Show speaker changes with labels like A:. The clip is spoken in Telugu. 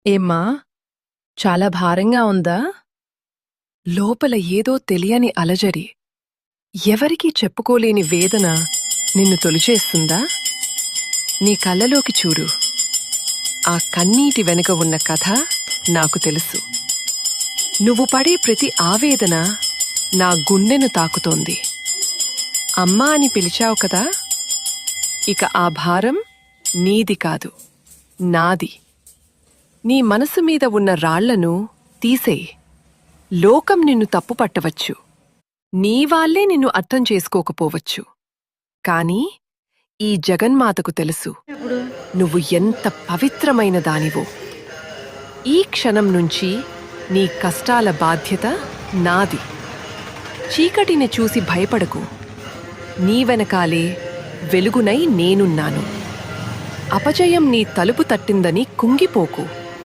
A: ఏమ్మా, చాలా భారంగా ఉందా? లోపల ఏదో తెలియని అలజడి, ఎవరికీ చెప్పుకోలేని వేదన నిన్ను తొలిచేస్తుందా? నీ కళ్ళలోకి చూడు. ఆ కన్నీటి వెనుక ఉన్న కథ నాకు తెలుసు. నువ్వు పడే ప్రతి ఆవేదన నా గుండెను తాకుతోంది. అమ్మా అని పిలిచావు కదా, ఇక ఆ భారం నీది కాదు, నాది. నీ మనసు మీద ఉన్న రాళ్లను తీసేయ్. లోకం నిన్ను తప్పుపట్టవచ్చు, నీవాళ్లే నిన్ను అర్థం చేసుకోకపోవచ్చు. కాని ఈ జగన్మాతకు తెలుసు నువ్వు ఎంత పవిత్రమైన దానివో. ఈ క్షణం నుంచి నీ కష్టాల బాధ్యత నాది. చీకటిని చూసి భయపడకు, నీ వెనకాలే వెలుగునై నేనున్నాను. అపజయం నీ తలుపు తట్టిందని కుంగిపోకు.